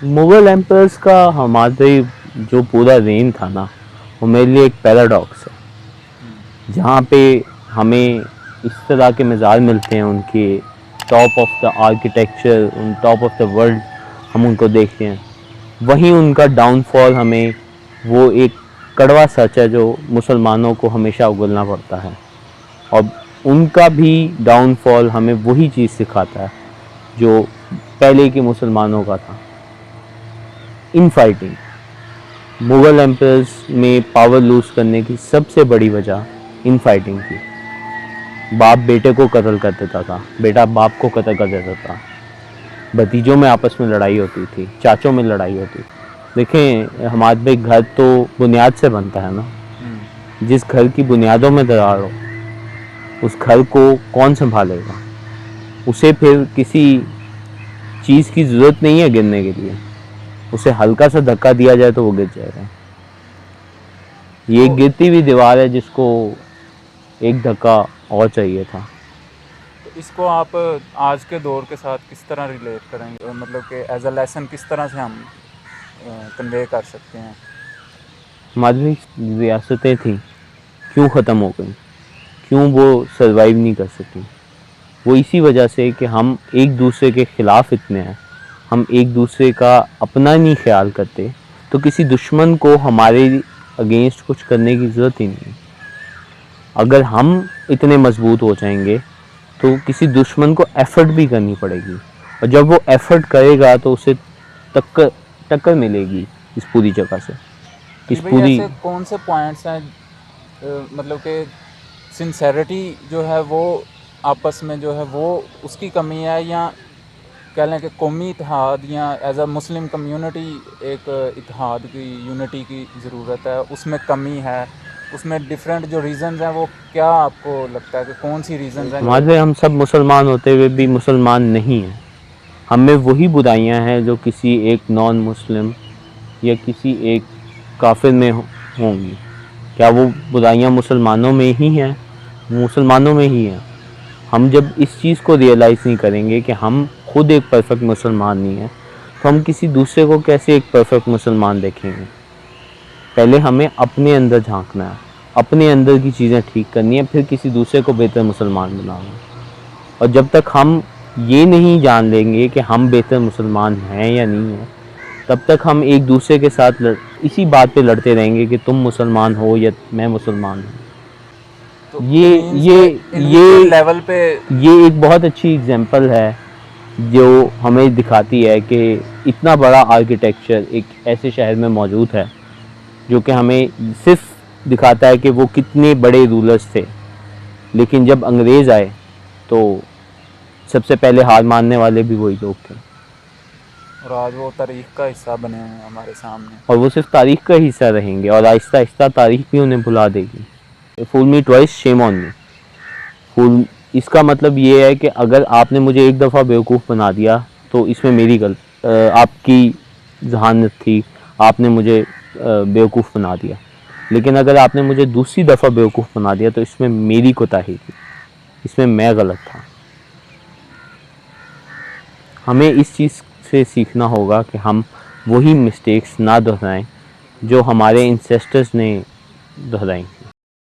مغل ایمپرس کا ہمارے جو پورا رین تھا نا، وہ میرے لیے ایک پیراڈاکس ہے، جہاں پہ ہمیں اس طرح کے مزار ملتے ہیں، ان کے top of the architecture, in top of the world ہم ان کو دیکھتے ہیں، وہیں ان کا ڈاؤن فال ہمیں وہ ایک کڑوا سچ ہے جو مسلمانوں کو ہمیشہ اگلنا پڑتا ہے، اور ان کا بھی ڈاؤن فال ہمیں وہی چیز سکھاتا ہے جو پہلے کے مسلمانوں کا تھا، ان فائٹنگ۔ مغل ایمپرز میں پاور لوز کرنے کی سب سے بڑی وجہ ان فائٹنگ تھی۔ باپ بیٹے کو قتل کر دیتا تھا، بیٹا باپ کو قتل کر دیتا تھا، بھتیجوں میں آپس میں لڑائی ہوتی تھی، چاچوں میں لڑائی ہوتی تھی۔ دیکھیں ہمارے بھائی، گھر تو بنیاد سے بنتا ہے نا، جس گھر کی بنیادوں میں دراڑ ہو اس گھر کو کون سنبھالے گا؟ اسے پھر کسی چیز کی ضرورت نہیں ہے گرنے کے لیے، اسے ہلکا سا دھکا دیا جائے تو وہ گر جائے گا۔ یہ تو ایک گرتی ہوئی دیوار ہے جس کو ایک دھکا اور چاہیے تھا۔ تو اس کو آپ آج کے دور کے ساتھ کس طرح ریلیٹ کریں گے، مطلب کہ ایز اے لیسن کس طرح سے ہم کنوے کر سکتے ہیں؟ ہماری ریاستیں تھیں کیوں ختم ہو گئیں، کیوں وہ سروائیو نہیں کر سکیں؟ وہ اسی وجہ سے کہ ہم ایک دوسرے کے خلاف اتنے ہیں، ہم ایک دوسرے کا اپنا نہیں خیال کرتے، تو کسی دشمن کو ہمارے اگینسٹ کچھ کرنے کی ضرورت ہی نہیں۔ اگر ہم اتنے مضبوط ہو جائیں گے تو کسی دشمن کو ایفرٹ بھی کرنی پڑے گی، اور جب وہ ایفرٹ کرے گا تو اسے ٹکر ملے گی اس پوری جگہ سے، جی اس بھائی، پوری۔ ایسے کون سے پوائنٹس ہیں مطلب کہ سنسیریٹی جو ہے وہ آپس میں جو ہے وہ اس کی کمی ہے، یا کہہ لیں کہ قومی اتحاد یا ایز اے مسلم کمیونٹی ایک اتحاد کی، یونٹی کی ضرورت ہے، اس میں کمی ہے، اس میں ڈفرینٹ جو ریزنز ہیں وہ کیا آپ کو لگتا ہے کہ کون سی ریزنز ہیں جو؟ ہمارے ہم سب مسلمان ہوتے ہوئے بھی مسلمان نہیں ہیں، ہم میں وہی برائیاں ہیں جو کسی ایک نان مسلم یا کسی ایک کافر میں ہوں گی۔ کیا وہ برائیاں مسلمانوں میں ہی ہیں؟ مسلمانوں میں ہی ہیں۔ ہم جب اس چیز کو ریئلائز نہیں کریں گے کہ ہم خود ایک پرفیکٹ مسلمان نہیں ہیں، تو ہم کسی دوسرے کو کیسے ایک پرفیکٹ مسلمان دیکھیں گے؟ پہلے ہمیں اپنے اندر جھانکنا ہے، اپنے اندر کی چیزیں ٹھیک کرنی ہے، پھر کسی دوسرے کو بہتر مسلمان بنانا ہے۔ اور جب تک ہم یہ نہیں جان لیں گے کہ ہم بہتر مسلمان ہیں یا نہیں ہیں، تب تک ہم ایک دوسرے کے ساتھ اسی بات پہ لڑتے رہیں گے کہ تم مسلمان ہو یا میں مسلمان ہوں۔ تو اٹ یہ مینس کہ یہ انڈیویجول یہ لیول پہ یہ ایک بہت اچھی اگزامپل ہے جو ہمیں دکھاتی ہے کہ اتنا بڑا آرکیٹیکچر ایک ایسے شہر میں موجود ہے، جو کہ ہمیں صرف دکھاتا ہے کہ وہ کتنے بڑے رولرز تھے، لیکن جب انگریز آئے تو سب سے پہلے ہار ماننے والے بھی وہی لوگ تھے، اور آج وہ تاریخ کا حصہ بنے ہیں ہمارے سامنے۔ اور وہ صرف تاریخ کا حصہ رہیں گے، اور آہستہ آہستہ تاریخ بھی انہیں بھلا دے گی۔ فول می ٹوائس شیم آن می۔ فول اس کا مطلب یہ ہے کہ اگر آپ نے مجھے ایک دفعہ بیوقوف بنا دیا تو اس میں میری آپ کی ذہانت تھی، آپ نے مجھے بیوقوف بنا دیا، لیکن اگر آپ نے مجھے دوسری دفعہ بیوقوف بنا دیا تو اس میں میری کوتاہی تھی، اس میں میں غلط تھا۔ ہمیں اس چیز سے سیکھنا ہوگا کہ ہم وہی مسٹیکس نہ دہرائیں جو ہمارے انسیسٹرز نے دہرائیں۔